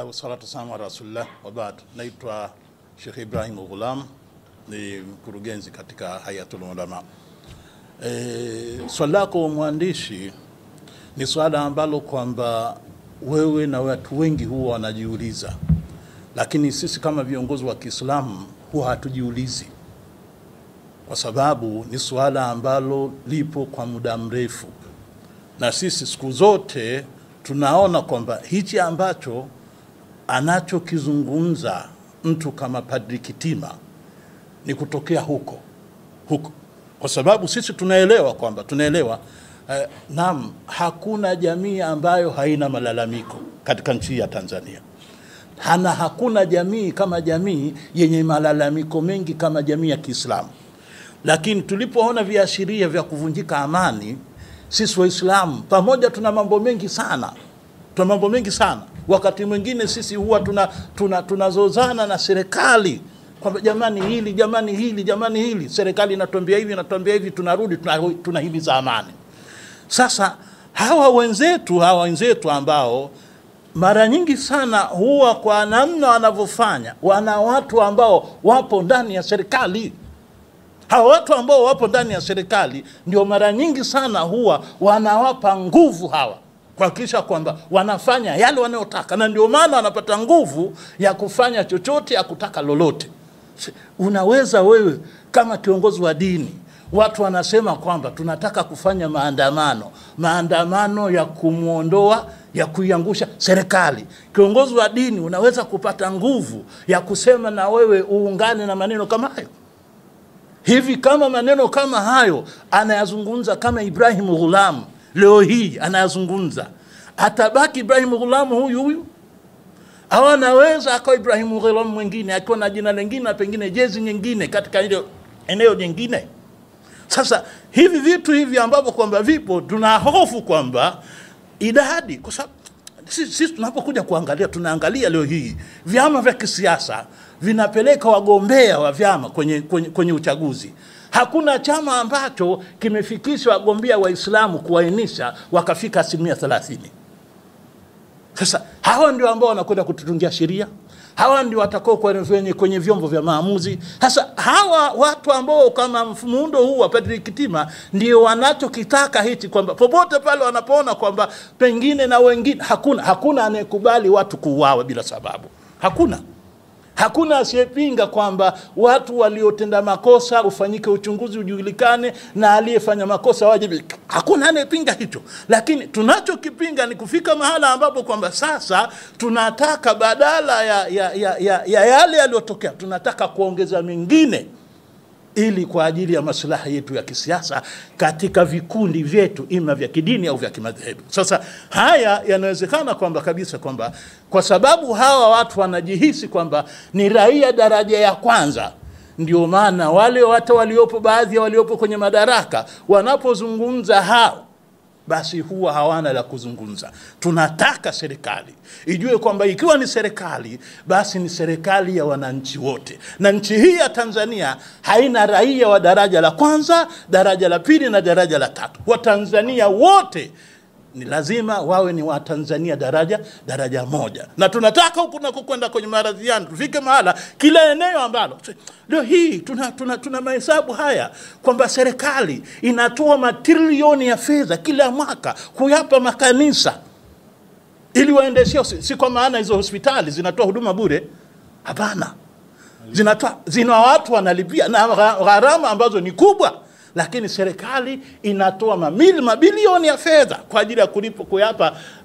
Alhamdulillah wassalatu wassalamu ala rasulillah wa ba'd. Naitwa Sheikh Ibrahim Ghulam, ni mkurugenzi katika Hayatul Ulama. Swali lako mwandishi ni swala ambalo kwamba wewe na watu wengi huwa wanajiuliza, lakini sisi kama viongozi wa Kiislamu huwa hatujiulizi, kwa sababu ni swala ambalo lipo kwa muda mrefu, na sisi siku zote tunaona kwamba hichi ambacho anachokizungumza mtu kama Padri Kitima ni kutokea huko. Kwa sababu sisi tunaelewa kwamba naam, hakuna jamii ambayo haina malalamiko katika nchi ya Tanzania. Hakuna jamii kama jamii yenye malalamiko mengi kama jamii ya Kiislamu. Lakini tulipoona viashiria vya kuvunjika amani, sisi Waislamu pamoja tuna mambo mengi sana. Wakati mwingine sisi huwa tunazozana na serikali kwamba jamani hili, serikali inatuambia hivi, tunarudi tunahimiza amani. Sasa hawa wenzetu ambao mara nyingi sana huwa kwa namna wanavyofanya, wana watu ambao wapo ndani ya serikali. Hawa watu ambao wapo ndani ya serikali ndio mara nyingi sana huwa wanawapa nguvu hawa kuhakikisha kwamba wanafanya yale wanayotaka, na ndio maana wanapata nguvu ya kufanya chochote, ya kutaka lolote. Unaweza wewe kama kiongozi wa dini, watu wanasema kwamba tunataka kufanya maandamano ya kumuondoa, ya kuiangusha serikali. Kiongozi wa dini unaweza kupata nguvu ya kusema na wewe uungane na maneno kama hayo? Hivi kama maneno kama hayo anayazungumza kama Ibrahim Ghulam leo hii anayazungumza, atabaki Ibrahim Ghulam huyu? Au anaweza akawa Ibrahim Ghulam mwingine akiwa na jina lingine na pengine jezi nyingine katika eneo jingine? Sasa hivi vitu hivi ambavyo kwamba vipo, tuna hofu kwamba idadi, kwa sababu sisi tunapokuja kuangalia, tunaangalia leo hii vyama vya kisiasa vinapeleka wagombea wa vyama kwenye uchaguzi. Hakuna chama ambacho kimefikisha wagombea Waislamu kuainisha wakafika 30%. Sasa hawa ndio ambao wanakwenda kututungia sheria, hawa ndio watakao kwenye vyombo vya maamuzi. Sasa hawa watu ambao kama muundo huu wa Padri Kitima ndio wanachokitaka hichi, kwamba popote pale wanapoona kwamba pengine na wengine, hakuna anayekubali watu kuuawa bila sababu. Hakuna asiyepinga kwamba watu waliotenda makosa ufanyike uchunguzi, ujulikane, na aliyefanya makosa wajibike. Hakuna anayepinga hicho. Lakini tunachokipinga ni kufika mahala ambapo kwamba sasa tunataka badala ya yale yaliyotokea, tunataka kuongeza mengine ili kwa ajili ya maslahi yetu ya kisiasa katika vikundi vyetu, ima vya kidini au vya kimadhehebu. Sasa haya yanawezekana kwamba kabisa kwamba kwa sababu hawa watu wanajihisi kwamba ni raia daraja ya kwanza, ndio maana wale watu baadhi ya waliopo kwenye madaraka wanapozungumza hao, basi huwa hawana la kuzungumza. Tunataka serikali ijue kwamba ikiwa ni serikali, basi ni serikali ya wananchi wote. Na nchi hii ya Tanzania haina raia wa daraja la kwanza, daraja la pili na daraja la tatu. Watanzania wote ni lazima wawe ni wa Tanzania daraja moja. Na tunataka huku na kukwenda kwenye maradhiano, tufike mahala kila eneo ambalo leo hii tuna mahesabu haya kwamba serikali inatoa matrilioni ya fedha kila mwaka kuyapa makanisa ili waendeshe. Si kwa maana hizo hospitali zinatoa huduma bure, hapana. Zina watu wanalipia na gharama ambazo ni kubwa, lakini serikali inatoa mabilioni ya fedha kwa ajili ya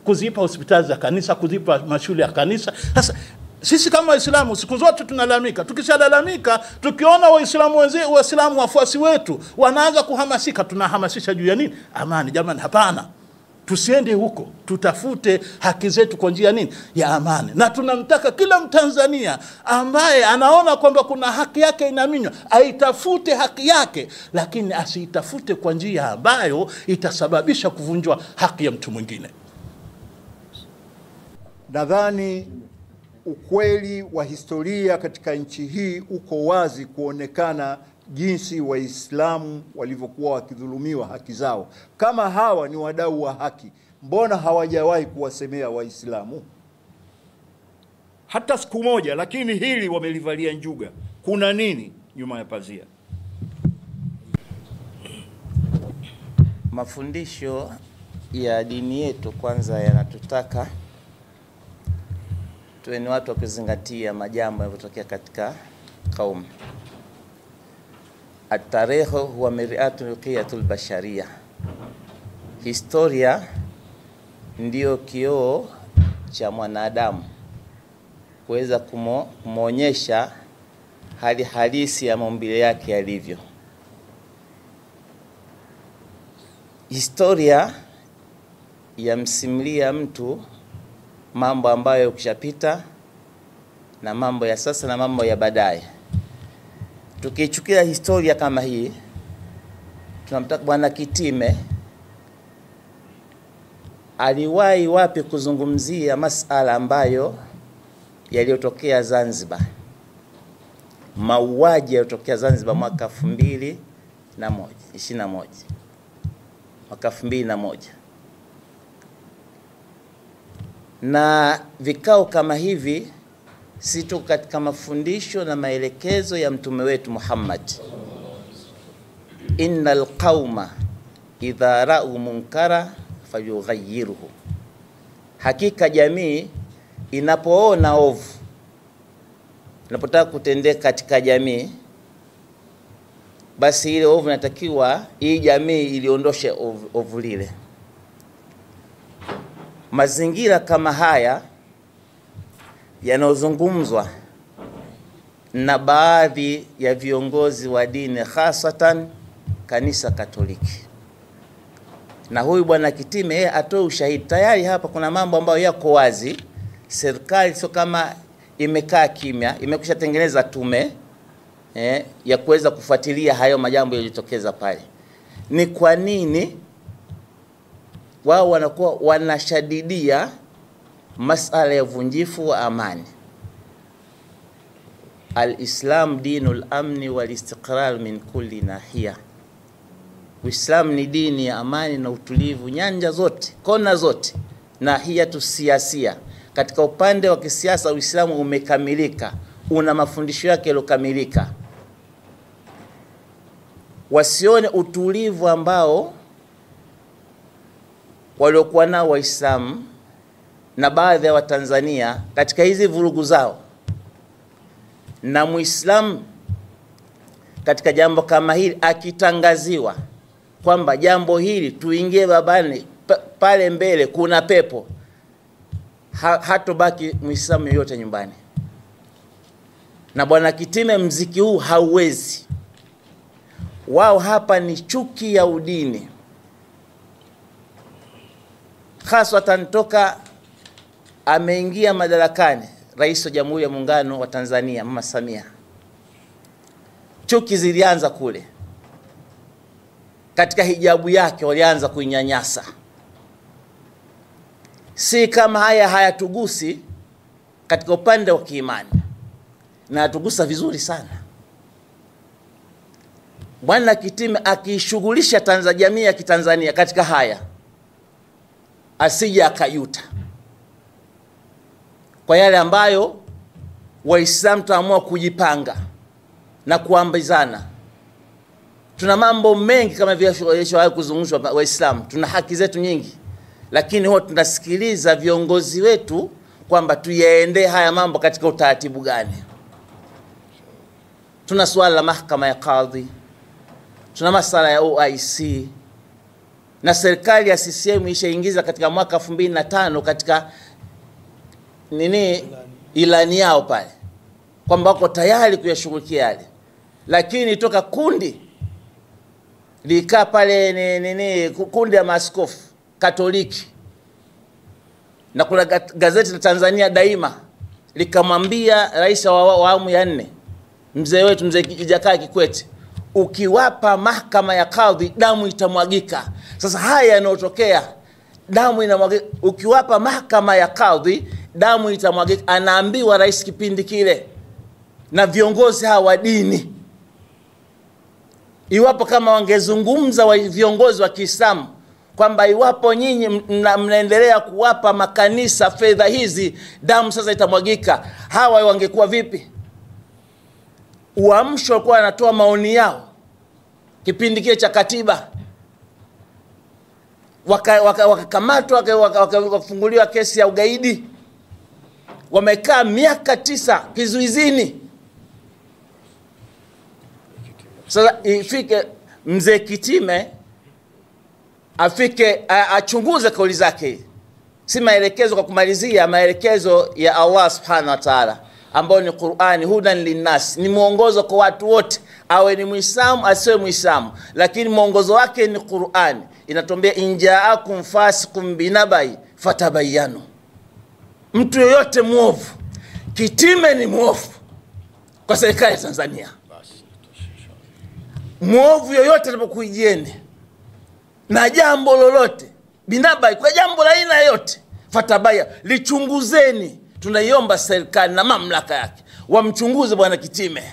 kuzipa hospitali za kanisa, kuzipa mashule ya kanisa. Sasa sisi kama Waislamu siku zote tunalalamika. Tukishalalamika, tukiona Waislamu wafuasi wetu wanaanza kuhamasika, tunahamasisha juu ya nini? Amani. Jamani, hapana. Tusiende huko, tutafute haki zetu kwa njia nini? Ya amani. Na tunamtaka kila Mtanzania ambaye anaona kwamba kuna haki yake inaminywa, aitafute haki yake, lakini asiitafute kwa njia ambayo itasababisha kuvunjwa haki ya mtu mwingine. Nadhani ukweli wa historia katika nchi hii uko wazi kuonekana jinsi Waislamu walivyokuwa wakidhulumiwa haki zao. Kama hawa ni wadau wa haki, mbona hawajawahi kuwasemea Waislamu? hata siku moja, lakini hili wamelivalia njuga. Kuna nini nyuma ya pazia? Mafundisho ya dini yetu kwanza yanatutaka tuwe ni watu wa kuzingatia majambo yanayotokea katika kaumu. At-tarikh huwa mir'atul qiyatul bashariyah. Historia ndio kioo cha mwanadamu kuweza kumuonyesha hali halisi ya maumbile yake yalivyo. Historia yamsimulia mtu mambo ambayo ukishapita na mambo ya sasa na mambo ya baadaye. Tukichukia historia kama hii, tunamtaka Bwana Kitime aliwahi wapi kuzungumzia masala ambayo yaliyotokea Zanzibar. Mauaji yaliyotokea Zanzibar mwaka 2021. Mwaka 2001. Na vikao kama hivi si tu katika mafundisho na maelekezo ya mtume wetu Muhammad. Innal qauma idha ra'u munkara fayughayyiruhu. Hakika jamii inapoona ovu, inapotaka kutendeka katika jamii, basi ile ovu inatakiwa hii jamii iliondoshe ovu lile. Mazingira kama haya yanozungumzwa na baadhi ya viongozi wa dini, hasatan kanisa Katoliki. Na huyu Bwana Kitime yeye atoe ushahidi. Tayari hapa kuna mambo ambayo yako wazi. Serikali sio kama imekaa kimya, imekwisha tengeneza tume ya kuweza kufuatilia hayo majambo yaliyotokeza pale. Ni kwa nini wao wanakuwa wanashadidia masala ya uvunjifu wa amani? Al-Islam dinul amni wal istiqrar min kulli nahiya. Uislamu ni dini ya amani na utulivu nyanja zote, kona zote. Nahiyatu siasia. Katika upande wa kisiasa Uislamu umekamilika, una mafundisho yake yalokamilika. Wasione utulivu ambao waliokuwa nao Waislamu na baadhi ya Watanzania katika hizi vurugu zao. Na Muislamu katika jambo kama hili akitangaziwa kwamba jambo hili tuingie babani pale mbele kuna pepo, hatobaki Muislamu yote nyumbani. Na Bwana Kitime mziki huu hauwezi. Wao hapa ni chuki ya udini. Haswatan toka ameingia madarakani Rais wa Jamhuri ya Muungano wa Tanzania Mama Samia, chuki zilianza kule. Katika hijabu yake walianza kuinyanyasa. Si kama haya hayatugusi katika upande wa kiimani, na atugusa vizuri sana. Bwana Kitime akishughulisha jamii ya Kitanzania katika haya, asije akayuta kwa yale ambayo Waislamu tuamua kujipanga na kuambizana. Tuna mambo mengi kama vile yalishowahi kuzungumzwa Waislamu, tuna haki zetu nyingi, lakini huwa tunasikiliza viongozi wetu kwamba tuyaende haya mambo katika utaratibu gani. Tuna swala la mahakama ya kadhi, tuna masala ya OIC, na serikali ya CCM ishaingiza katika mwaka 2005 katika ilani yao pale kwamba wako tayari kuyashughulikia yale. Lakini toka kundi likaa pale kundi ya maaskofu Katoliki, na kuna gazeti la Tanzania Daima likamwambia rais wa awamu ya 4 mzee wetu mzee Jakaya Kikwete, ukiwapa mahakama ya kadhi damu itamwagika. Sasa haya yanayotokea, damu inamwagika, ukiwapa mahakama ya kadhi damu itamwagika, anaambiwa rais kipindi kile na viongozi hawa wa dini. Iwapo kama wangezungumza viongozi wa Kiislamu kwamba iwapo nyinyi mnaendelea kuwapa makanisa fedha hizi, damu sasa itamwagika, hawa wangekuwa vipi? Uamsho walikuwa wanatoa maoni yao kipindi kile cha katiba, wakakamatwa, wakafunguliwa kesi ya ugaidi, wamekaa miaka 9 kizuizini. Sasa ifike mzee Kitime afike achunguze kauli zake, si maelekezo. Kwa kumalizia, maelekezo ya Allah subhanahu wa ta'ala ambao ni Qur'ani, hudan linnas, ni mwongozo kwa watu wote, awe ni Muislamu asiwe Muislamu, lakini mwongozo wake ni Qur'ani. Inatuambia injaakum fasiqun binabai fatabayanu. Mtu yoyote muovu, Kitime ni muovu kwa serikali ya Tanzania. Muovu yoyote anapokuijieni na jambo lolote binabai, kwa jambo la aina yote, fatabaya, lichunguzeni. Tunaiomba serikali na mamlaka yake wamchunguze bwana Kitime,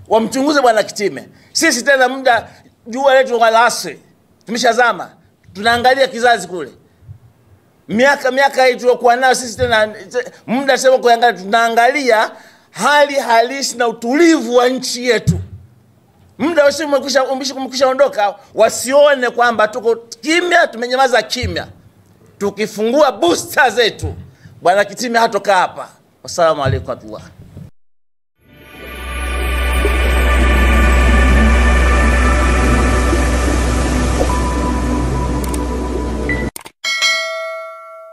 wamchunguze bwana Kitime. Sisi tena muda jua letu la asri tumeshazama, tunaangalia kizazi kule, miaka hii tuliokuwa nayo sisi, tena muda sema kuangalia, tunaangalia hali halisi na utulivu wa nchi yetu. Muda wote umekwisha ondoka, wasione kwamba tuko kimya, tumenyamaza kimya. Tukifungua booster zetu, bwana Kitime hatoka hapa. Wassalamu alaykum wa rahmatullah.